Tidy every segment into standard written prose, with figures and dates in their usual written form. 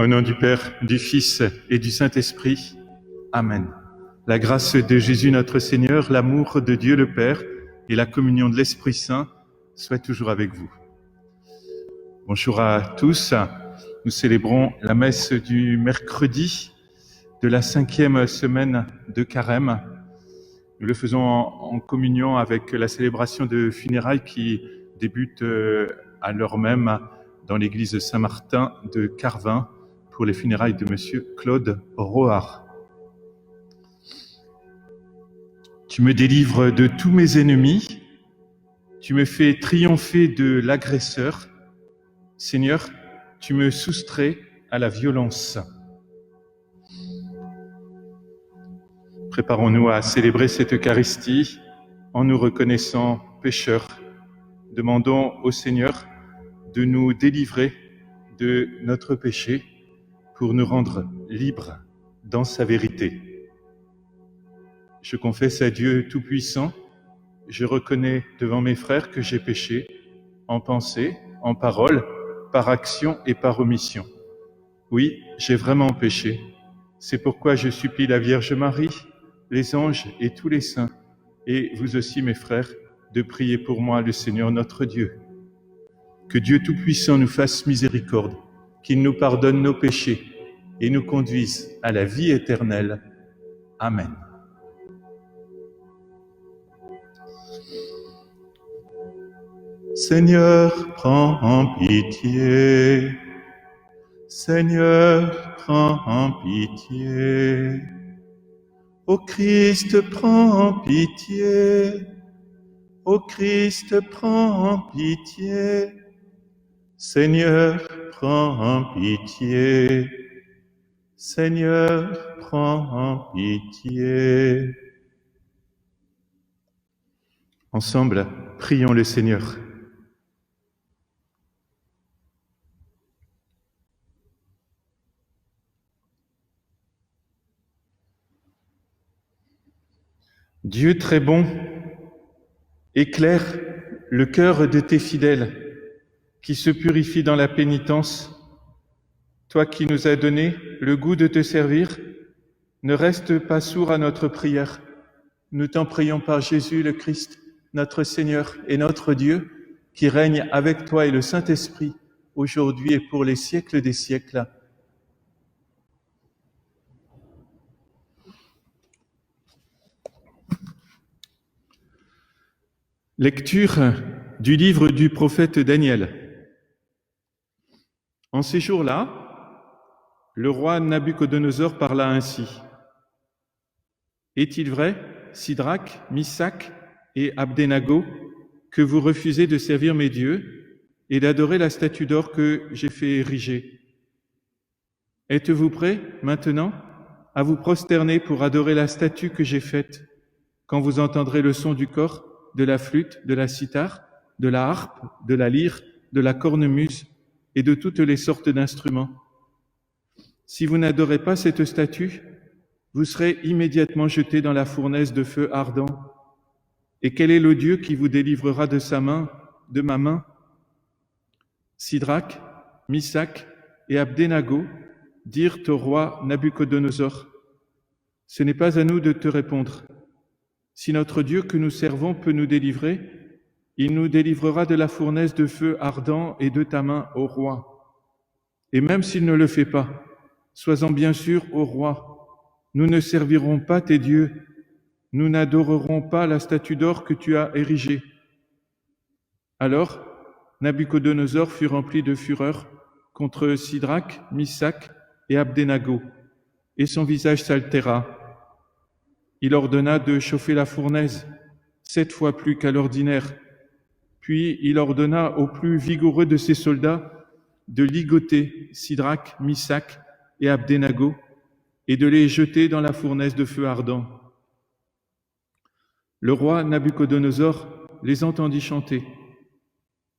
Au nom du Père, du Fils et du Saint-Esprit. Amen. La grâce de Jésus notre Seigneur, l'amour de Dieu le Père et la communion de l'Esprit Saint soient toujours avec vous. Bonjour à tous. Nous célébrons la messe du mercredi de la 5e semaine de Carême. Nous le faisons en communion avec la célébration de funérailles qui débute à l'heure même dans l'église Saint-Martin de Carvin pour les funérailles de Monsieur Claude Rohard. Tu me délivres de tous mes ennemis, tu me fais triompher de l'agresseur. Seigneur, tu me soustrais à la violence. Préparons-nous à célébrer cette Eucharistie en nous reconnaissant pécheurs. Demandons au Seigneur de nous délivrer de notre péché pour nous rendre libres dans sa vérité. Je confesse à Dieu Tout-Puissant, je reconnais devant mes frères que j'ai péché en pensée, en parole, par action et par omission. Oui, j'ai vraiment péché. C'est pourquoi je supplie la Vierge Marie, les anges et tous les saints, et vous aussi mes frères, de prier pour moi le Seigneur notre Dieu. Que Dieu Tout-Puissant nous fasse miséricorde, qu'il nous pardonne nos péchés et nous conduise à la vie éternelle. Amen. Seigneur, prends pitié. Seigneur, prends pitié. Ô Christ, prends pitié. Ô Christ, prends pitié. Seigneur, prends pitié. Seigneur, prends pitié. Ensemble, prions le Seigneur. Dieu très bon, éclaire le cœur de tes fidèles qui se purifient dans la pénitence. Toi qui nous as donné le goût de te servir, ne reste pas sourd à notre prière. Nous t'en prions par Jésus le Christ, notre Seigneur et notre Dieu, qui règne avec toi et le Saint-Esprit, aujourd'hui et pour les siècles des siècles. Lecture du livre du prophète Daniel. En ces jours-là, le roi Nabuchodonosor parla ainsi. Est-il vrai, Sidrac, Missac et Abdenago, que vous refusez de servir mes dieux et d'adorer la statue d'or que j'ai fait ériger? Êtes-vous prêts, maintenant, à vous prosterner pour adorer la statue que j'ai faite, quand vous entendrez le son du cor, de la flûte, de la cithare, de la harpe, de la lyre, de la cornemuse et de toutes les sortes d'instruments? Si vous n'adorez pas cette statue, vous serez immédiatement jetés dans la fournaise de feu ardent. Et quel est le Dieu qui vous délivrera de sa main, de ma main? Sidrac, Missac et Abdenago dirent au roi Nabuchodonosor, « Ce n'est pas à nous de te répondre. Si notre Dieu que nous servons peut nous délivrer, il nous délivrera de la fournaise de feu ardent et de ta main, ô roi. Et même s'il ne le fait pas, sois-en bien sûr, ô roi, nous ne servirons pas tes dieux, nous n'adorerons pas la statue d'or que tu as érigée. » Alors, Nabuchodonosor fut rempli de fureur contre Sidrac, Missac et Abdenago, et son visage s'altéra. Il ordonna de chauffer la fournaise 7 fois plus qu'à l'ordinaire. Puis il ordonna aux plus vigoureux de ses soldats de ligoter Sidrac, Missac et Abdenago et de les jeter dans la fournaise de feu ardent. Le roi Nabuchodonosor les entendit chanter.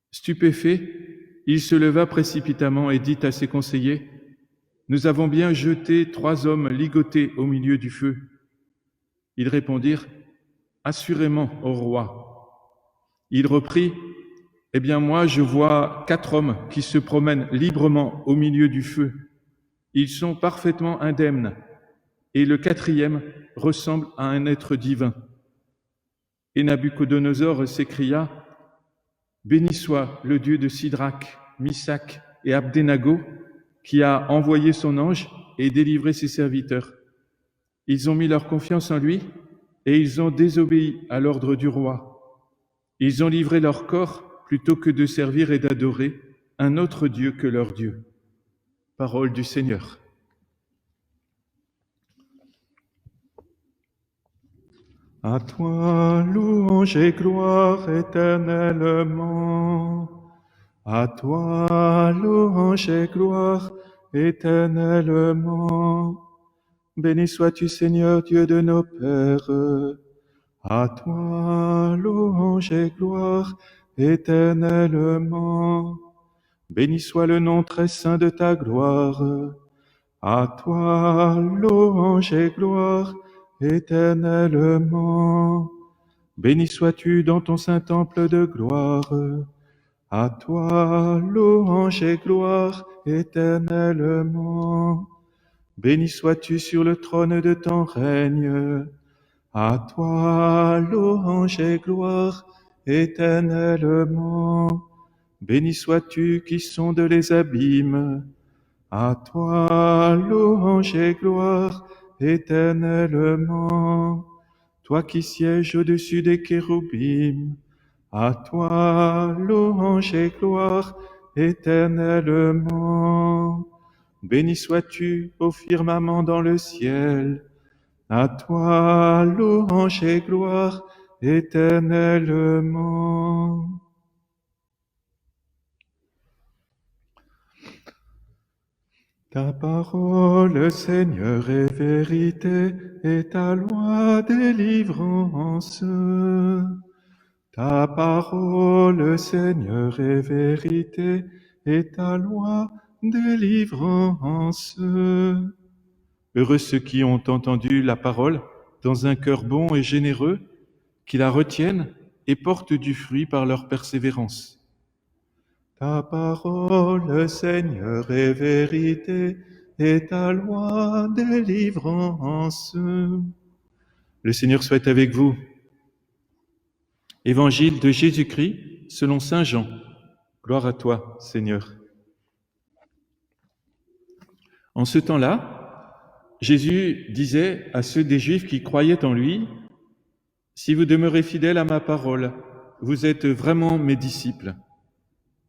Stupéfait, il se leva précipitamment et dit à ses conseillers, « Nous avons bien jeté 3 hommes ligotés au milieu du feu. » Ils répondirent, « Assurément, ô roi. » Il reprit, « Eh bien moi, je vois 4 hommes qui se promènent librement au milieu du feu. Ils sont parfaitement indemnes, et le quatrième ressemble à un être divin. Et Nabuchodonosor s'écria, « Béni soit le Dieu de Sidrac, Misach et Abdenago, qui a envoyé son ange et délivré ses serviteurs. Ils ont mis leur confiance en lui et ils ont désobéi à l'ordre du roi. Ils ont livré leur corps plutôt que de servir et d'adorer un autre Dieu que leur Dieu. » Parole du Seigneur. À toi, louange et gloire éternellement. À toi, louange et gloire éternellement. Béni sois-tu, Seigneur, Dieu de nos pères. À toi, louange et gloire éternellement. Béni soit le nom très saint de ta gloire. À toi, louange et gloire éternellement. Béni sois-tu dans ton saint temple de gloire. À toi, louange et gloire éternellement. Béni sois-tu sur le trône de ton règne. À toi, louange et gloire éternellement. Béni sois-tu qui sondes les abîmes. À toi, louange et gloire éternellement. Toi qui sièges au-dessus des kéroubim. À toi, louange et gloire éternellement. Béni sois-tu au firmament dans le ciel. À toi, louange et gloire éternellement. Ta parole, Seigneur, est vérité, et ta loi délivrance. Ta parole, Seigneur, est vérité, et ta loi délivrance. Heureux ceux qui ont entendu la parole dans un cœur bon et généreux, qui la retiennent et portent du fruit par leur persévérance. Ta parole, Seigneur, est vérité, et ta loi délivrance. Le Seigneur soit avec vous. Évangile de Jésus-Christ selon saint Jean. Gloire à toi, Seigneur. En ce temps-là, Jésus disait à ceux des Juifs qui croyaient en lui, « Si vous demeurez fidèles à ma parole, vous êtes vraiment mes disciples.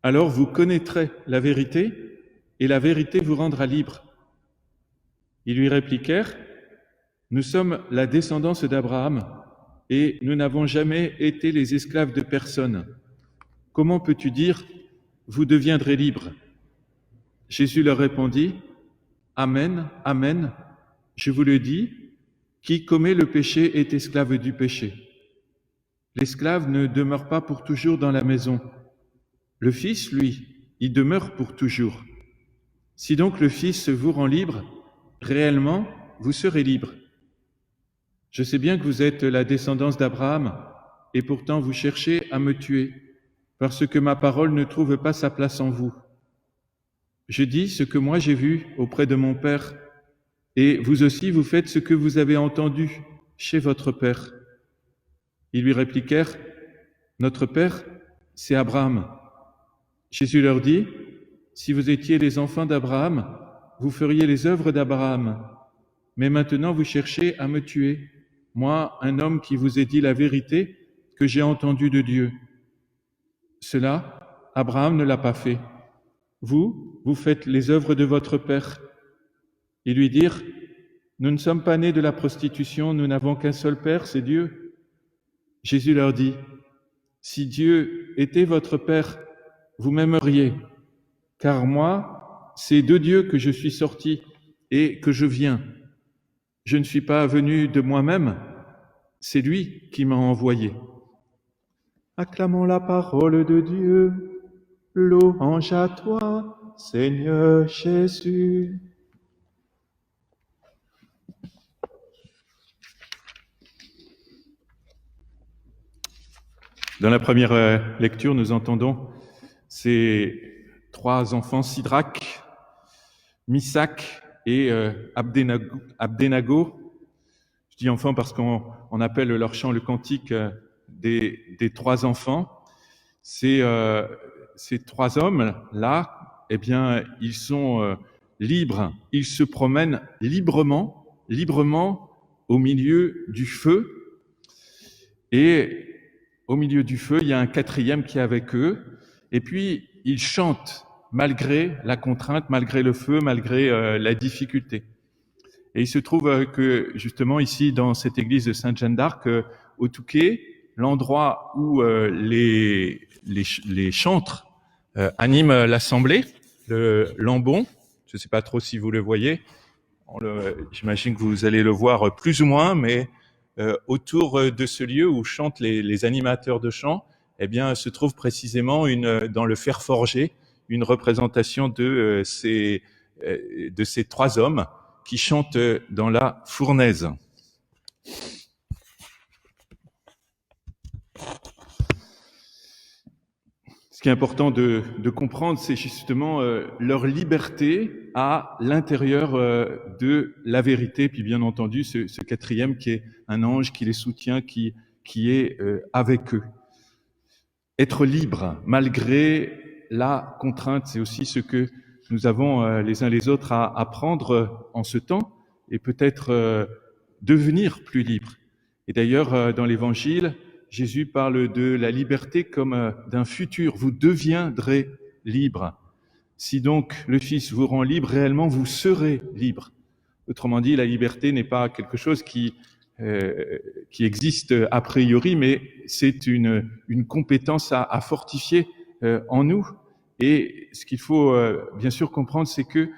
Alors vous connaîtrez la vérité, et la vérité vous rendra libre. » Ils lui répliquèrent, « Nous sommes la descendance d'Abraham, et nous n'avons jamais été les esclaves de personne. Comment peux-tu dire, vous deviendrez libres ?» Jésus leur répondit, « Amen, amen, je vous le dis, qui commet le péché est esclave du péché. L'esclave ne demeure pas pour toujours dans la maison. Le Fils, lui, y demeure pour toujours. Si donc le Fils vous rend libre, réellement, vous serez libre. Je sais bien que vous êtes la descendance d'Abraham, et pourtant vous cherchez à me tuer, parce que ma parole ne trouve pas sa place en vous. Je dis ce que moi j'ai vu auprès de mon Père, et vous aussi vous faites ce que vous avez entendu chez votre Père. » Ils lui répliquèrent, « Notre Père, c'est Abraham. » Jésus leur dit, « Si vous étiez les enfants d'Abraham, vous feriez les œuvres d'Abraham. Mais maintenant vous cherchez à me tuer, moi, un homme qui vous ai dit la vérité que j'ai entendue de Dieu. Cela, Abraham ne l'a pas fait. Vous, vous faites les œuvres de votre père. » Ils lui dirent, « Nous ne sommes pas nés de la prostitution, nous n'avons qu'un seul Père, c'est Dieu. » Jésus leur dit, « Si Dieu était votre Père, vous m'aimeriez, car moi, c'est de Dieu que je suis sorti et que je viens. Je ne suis pas venu de moi-même, c'est lui qui m'a envoyé. » Acclamons la parole de Dieu. Louange à toi, Seigneur Jésus. Dans la première lecture, nous entendons ces trois enfants, Sidrac, Misach et Abdenago. Je dis enfants parce qu'on appelle leur chant le cantique des trois enfants. Ces trois hommes-là, eh bien, ils sont libres, ils se promènent librement au milieu du feu. Et au milieu du feu, il y a un quatrième qui est avec eux. Et puis, ils chantent malgré la contrainte, malgré le feu, malgré la difficulté. Et il se trouve que, justement, ici, dans cette église de Sainte-Jeanne d'Arc, au Touquet, l'endroit où les chantres animent l'assemblée, le lambon, je ne sais pas trop si vous le voyez, j'imagine que vous allez le voir plus ou moins, mais autour de ce lieu où chantent les animateurs de chant, eh bien, se trouve précisément dans le fer forgé, une représentation de ces trois hommes qui chantent dans la fournaise. Ce qui est important de comprendre, c'est justement leur liberté à l'intérieur de la vérité, puis bien entendu ce quatrième qui est un ange qui les soutient, qui est avec eux. Être libre malgré la contrainte, c'est aussi ce que nous avons les uns les autres à apprendre en ce temps et peut-être devenir plus libres. Et d'ailleurs, dans l'Évangile, Jésus parle de la liberté comme d'un futur. Vous deviendrez libre. Si donc le Fils vous rend libre, réellement vous serez libre. Autrement dit, la liberté n'est pas quelque chose qui existe a priori, mais c'est une compétence à fortifier en nous. Et ce qu'il faut bien sûr comprendre, c'est que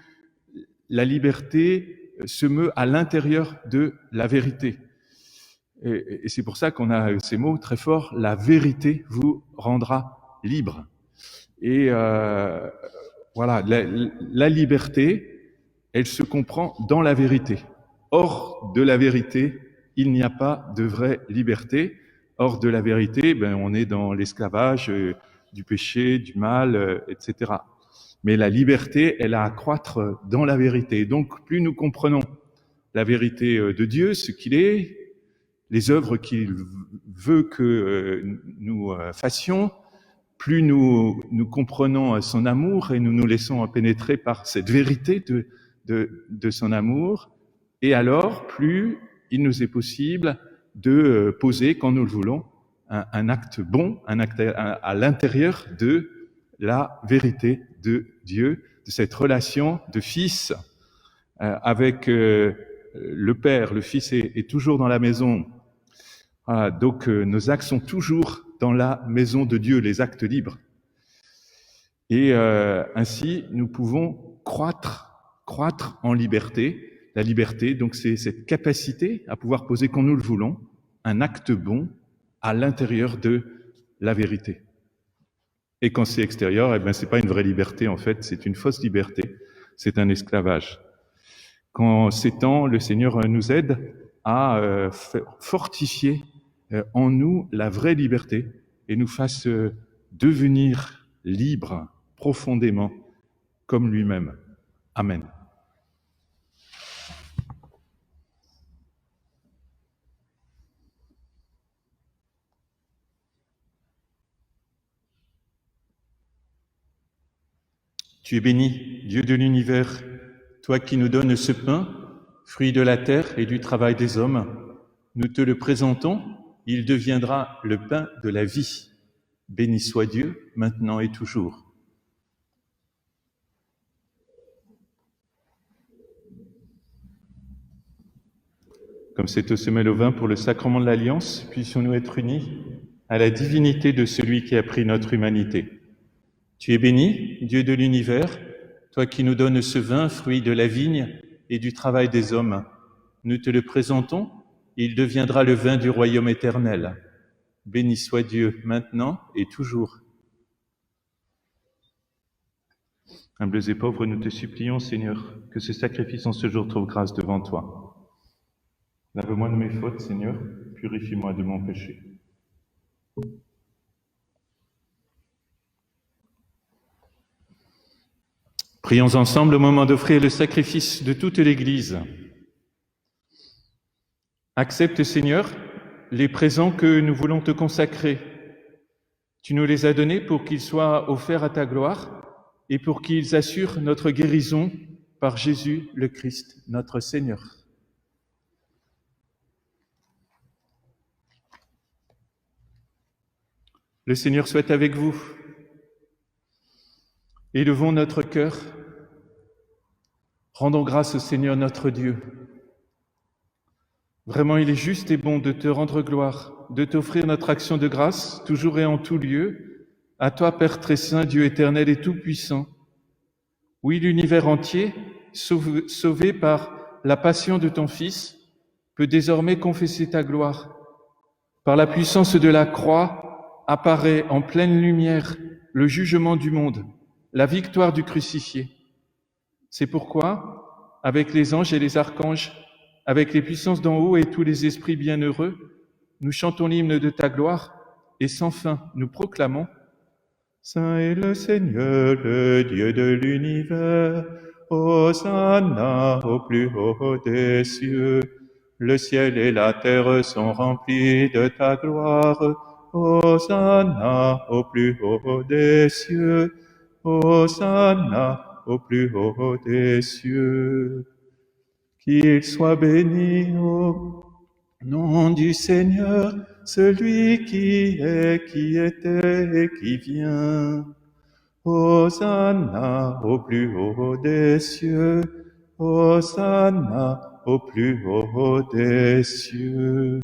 la liberté se meut à l'intérieur de la vérité. Et c'est pour ça qu'on a ces mots très forts, la vérité vous rendra libre. Et voilà, la liberté, elle se comprend dans la vérité. Hors de la vérité, il n'y a pas de vraie liberté. Hors de la vérité, on est dans l'esclavage du péché, du mal, etc. Mais la liberté, elle a à croître dans la vérité. Donc, plus nous comprenons la vérité de Dieu, ce qu'il est, les œuvres qu'il veut que nous fassions, plus nous comprenons son amour et nous nous laissons pénétrer par cette vérité de son amour, et alors plus il nous est possible de poser, quand nous le voulons, un acte bon, un acte à l'intérieur de la vérité de Dieu, de cette relation de fils avec le Père. Le Fils est toujours dans la maison. Voilà, donc nos actes sont toujours dans la maison de Dieu, les actes libres. Et ainsi, nous pouvons croître en liberté. La liberté, donc, c'est cette capacité à pouvoir poser, quand nous le voulons, un acte bon à l'intérieur de la vérité. Et quand c'est extérieur, c'est pas une vraie liberté, en fait, c'est une fausse liberté. C'est un esclavage. Quand c'est temps, le Seigneur nous aide à fortifier en nous la vraie liberté et nous fasse devenir libres profondément comme lui-même. Amen. Tu es béni, Dieu de l'univers, toi qui nous donnes ce pain, fruit de la terre et du travail des hommes. Nous te le présentons, il deviendra le pain de la vie. Béni soit Dieu, maintenant et toujours. Comme c'est au semel au vin pour le sacrement de l'Alliance, puissions-nous être unis à la divinité de celui qui a pris notre humanité. Tu es béni, Dieu de l'univers, toi qui nous donnes ce vin, fruit de la vigne et du travail des hommes. Nous te le présentons, il deviendra le vin du royaume éternel. Béni soit Dieu, maintenant et toujours. Humbles et pauvres, nous te supplions, Seigneur, que ce sacrifice en ce jour trouve grâce devant toi. Lave-moi de mes fautes, Seigneur, purifie-moi de mon péché. Prions ensemble au moment d'offrir le sacrifice de toute l'Église. Accepte, Seigneur, les présents que nous voulons te consacrer. Tu nous les as donnés pour qu'ils soient offerts à ta gloire et pour qu'ils assurent notre guérison par Jésus le Christ, notre Seigneur. Le Seigneur soit avec vous. Élevons notre cœur. Rendons grâce au Seigneur notre Dieu. Vraiment, il est juste et bon de te rendre gloire, de t'offrir notre action de grâce, toujours et en tout lieu, à toi, Père très saint, Dieu éternel et tout-puissant. Oui, l'univers entier, sauvé par la passion de ton Fils, peut désormais confesser ta gloire. Par la puissance de la croix, apparaît en pleine lumière le jugement du monde, la victoire du crucifié. C'est pourquoi, avec les anges et les archanges, avec les puissances d'en haut et tous les esprits bienheureux, nous chantons l'hymne de ta gloire et sans fin nous proclamons « Saint est le Seigneur, le Dieu de l'univers, Hosanna au plus haut des cieux. Le ciel et la terre sont remplis de ta gloire, Hosanna au plus haut des cieux. Hosanna au plus haut des cieux. Qu'il soit béni au nom du Seigneur, celui qui est, qui était et qui vient. Hosanna au plus haut des cieux. Hosanna au plus haut des cieux.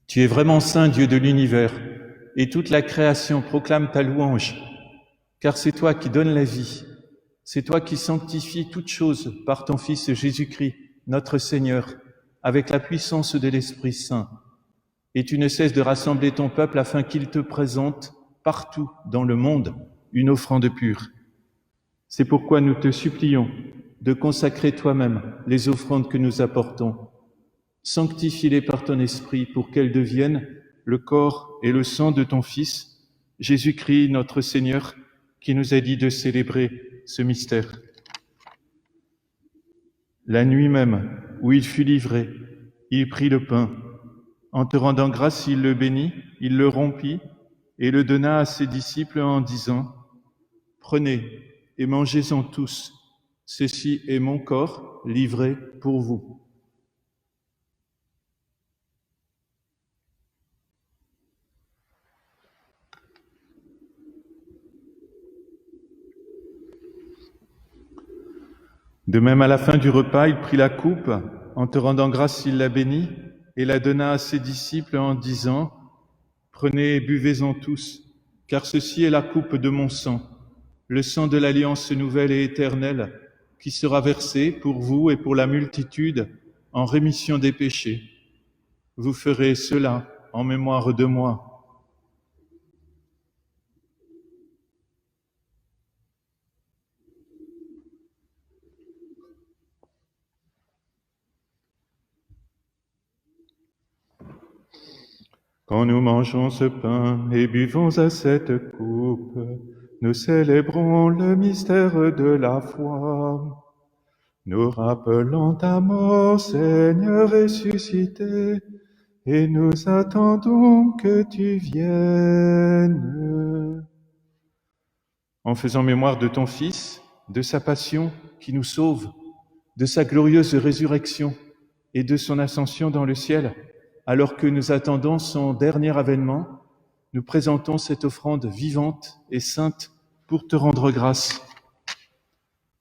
Tu es vraiment saint, Dieu de l'univers, et toute la création proclame ta louange, car c'est toi qui donnes la vie, c'est toi qui sanctifies toutes choses par ton Fils Jésus-Christ, notre Seigneur, avec la puissance de l'Esprit Saint. Et tu ne cesses de rassembler ton peuple afin qu'il te présente partout dans le monde une offrande pure. C'est pourquoi nous te supplions de consacrer toi-même les offrandes que nous apportons. Sanctifie-les par ton Esprit pour qu'elles deviennent le corps et le sang de ton Fils, Jésus-Christ, notre Seigneur, qui nous a dit de célébrer ce mystère. La nuit même, où il fut livré, il prit le pain. En te rendant grâce, il le bénit, il le rompit et le donna à ses disciples en disant « Prenez et mangez-en tous, ceci est mon corps livré pour vous. » De même, à la fin du repas, il prit la coupe, en te rendant grâce, il la bénit et la donna à ses disciples en disant « Prenez et buvez-en tous, car ceci est la coupe de mon sang, le sang de l'alliance nouvelle et éternelle, qui sera versé pour vous et pour la multitude en rémission des péchés. Vous ferez cela en mémoire de moi. » Quand nous mangeons ce pain et buvons à cette coupe, nous célébrons le mystère de la foi. Nous rappelons ta mort, Seigneur ressuscité, et nous attendons que tu viennes. En faisant mémoire de ton Fils, de sa passion qui nous sauve, de sa glorieuse résurrection et de son ascension dans le ciel, alors que nous attendons son dernier avènement, nous présentons cette offrande vivante et sainte pour te rendre grâce.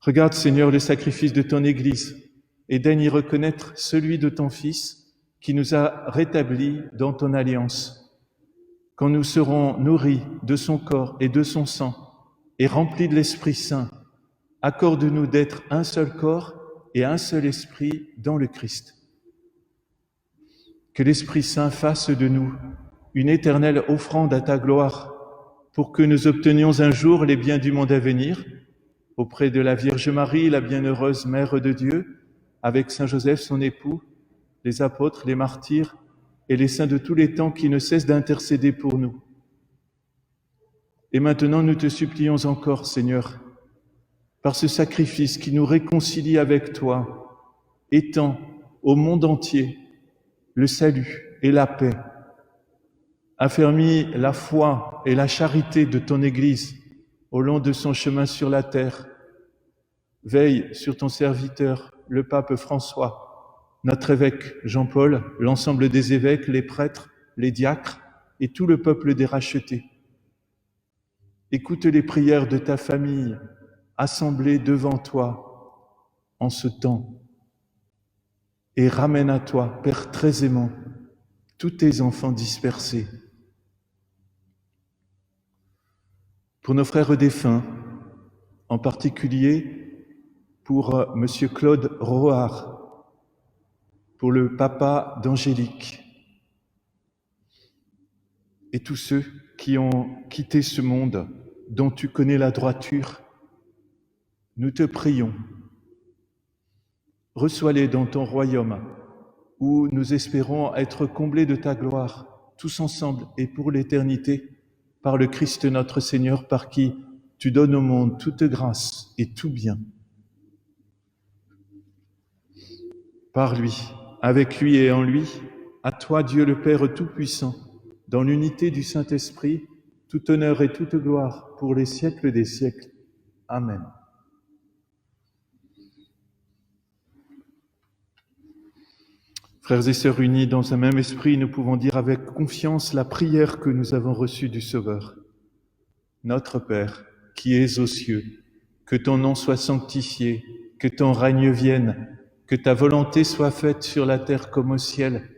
Regarde, Seigneur, le sacrifice de ton Église et daigne y reconnaître celui de ton Fils qui nous a rétablis dans ton alliance. Quand nous serons nourris de son corps et de son sang et remplis de l'Esprit Saint, accorde-nous d'être un seul corps et un seul esprit dans le Christ. Que l'Esprit Saint fasse de nous une éternelle offrande à ta gloire, pour que nous obtenions un jour les biens du monde à venir, auprès de la Vierge Marie, la bienheureuse Mère de Dieu, avec Saint Joseph, son époux, les apôtres, les martyrs et les saints de tous les temps qui ne cessent d'intercéder pour nous. Et maintenant, nous te supplions encore, Seigneur, par ce sacrifice qui nous réconcilie avec toi, étends au monde entier le salut et la paix. Affermis la foi et la charité de ton Église au long de son chemin sur la terre. Veille sur ton serviteur, le pape François, notre évêque Jean-Paul, l'ensemble des évêques, les prêtres, les diacres et tout le peuple des rachetés. Écoute les prières de ta famille assemblée devant toi en ce temps et ramène à toi, Père très aimant, tous tes enfants dispersés. Pour nos frères défunts, en particulier pour Monsieur Claude Roard, pour le papa d'Angélique, et tous ceux qui ont quitté ce monde dont tu connais la droiture, nous te prions. Reçois-les dans ton royaume, où nous espérons être comblés de ta gloire, tous ensemble et pour l'éternité, par le Christ notre Seigneur, par qui tu donnes au monde toute grâce et tout bien. Par lui, avec lui et en lui, à toi Dieu le Père Tout-Puissant, dans l'unité du Saint-Esprit, tout honneur et toute gloire pour les siècles des siècles. Amen. Frères et sœurs unis dans un même esprit, nous pouvons dire avec confiance la prière que nous avons reçue du Sauveur. Notre Père, qui es aux cieux, que ton nom soit sanctifié, que ton règne vienne, que ta volonté soit faite sur la terre comme au ciel.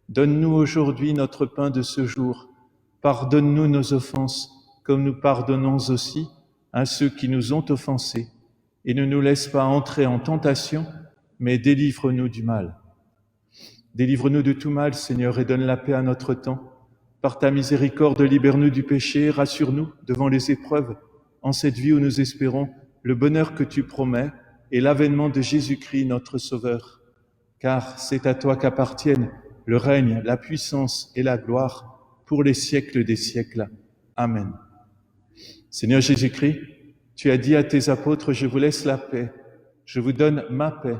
Donne-nous aujourd'hui notre pain de ce jour. Pardonne-nous nos offenses, comme nous pardonnons aussi à ceux qui nous ont offensés. Et ne nous laisse pas entrer en tentation, mais délivre-nous du mal. Délivre-nous de tout mal, Seigneur, et donne la paix à notre temps. Par ta miséricorde, libère-nous du péché, rassure-nous devant les épreuves, en cette vie où nous espérons le bonheur que tu promets et l'avènement de Jésus-Christ, notre Sauveur. Car c'est à toi qu'appartiennent le règne, la puissance et la gloire pour les siècles des siècles. Amen. Seigneur Jésus-Christ, tu as dit à tes apôtres, je vous laisse la paix, je vous donne ma paix.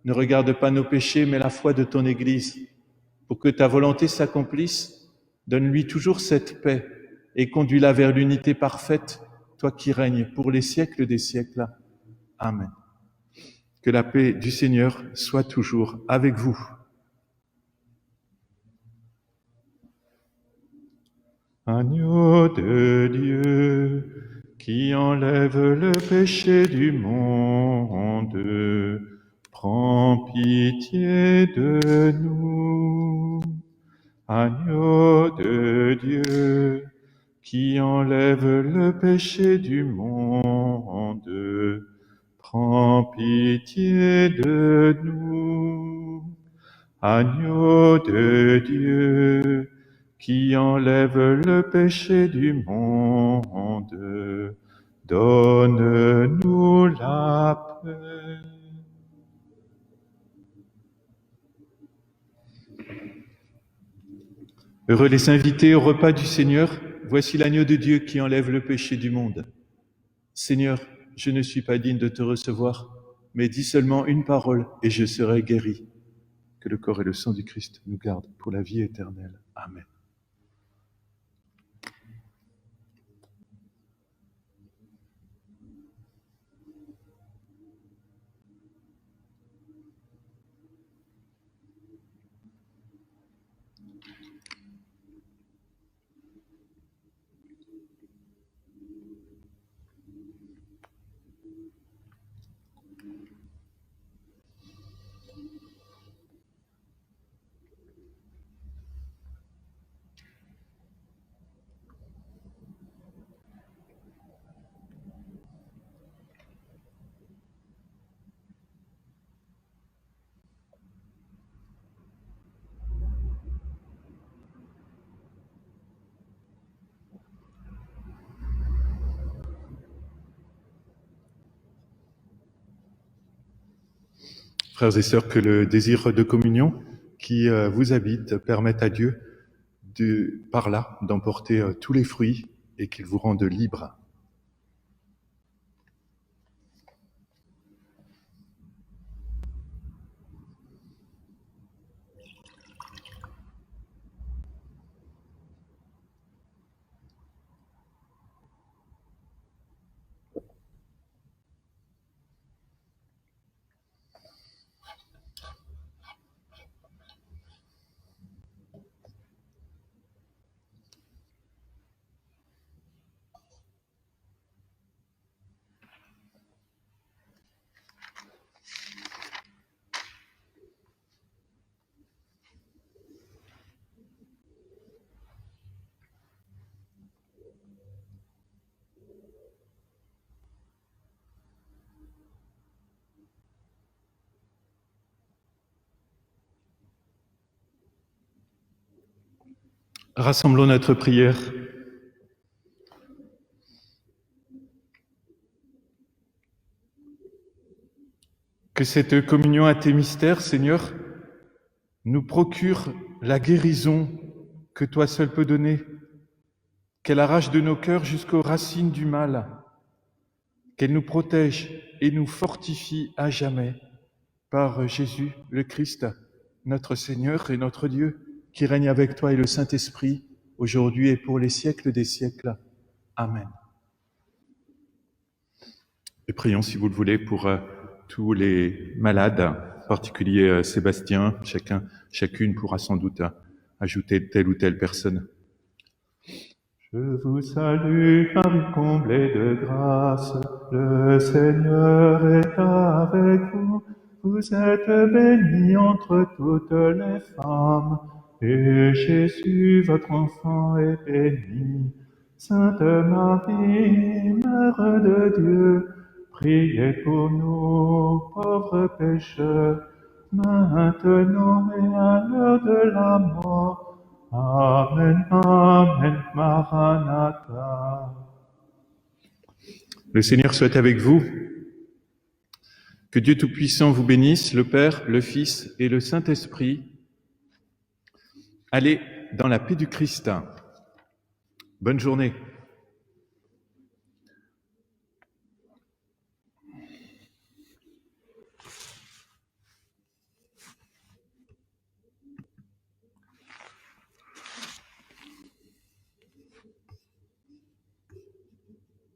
Ne regarde pas nos péchés, mais la foi de ton Église. Pour que ta volonté s'accomplisse, donne-lui toujours cette paix et conduis-la vers l'unité parfaite, toi qui règnes pour les siècles des siècles. Amen. Que la paix du Seigneur soit toujours avec vous. Agneau de Dieu, qui enlève le péché du monde, prends pitié de nous. Agneau de Dieu, qui enlève le péché du monde, prends pitié de nous. Agneau de Dieu, qui enlève le péché du monde, donne-nous la paix. Heureux les invités au repas du Seigneur, voici l'agneau de Dieu qui enlève le péché du monde. Seigneur, je ne suis pas digne de te recevoir, mais dis seulement une parole et je serai guéri. Que le corps et le sang du Christ nous gardent pour la vie éternelle. Amen. Frères et sœurs, que le désir de communion qui vous habite permette à Dieu, par là, d'emporter tous les fruits et qu'il vous rende libre. Rassemblons notre prière. Que cette communion à tes mystères, Seigneur, nous procure la guérison que toi seul peux donner, qu'elle arrache de nos cœurs jusqu'aux racines du mal, qu'elle nous protège et nous fortifie à jamais par Jésus le Christ, notre Seigneur et notre Dieu, qui règne avec toi et le Saint-Esprit, aujourd'hui et pour les siècles des siècles. Amen. Et prions, si vous le voulez, pour tous les malades, en particulier Sébastien. Chacune pourra sans doute ajouter telle ou telle personne. Je vous salue, Marie comblée de grâce, le Seigneur est avec vous. Vous êtes bénie entre toutes les femmes, et Jésus, votre enfant, est béni. Sainte Marie, Mère de Dieu, priez pour nous, pauvres pécheurs, maintenant et à l'heure de la mort. Amen, Amen, Maranatha. Le Seigneur soit avec vous. Que Dieu Tout-Puissant vous bénisse, le Père, le Fils et le Saint-Esprit. Allez dans la paix du Christ. Bonne journée.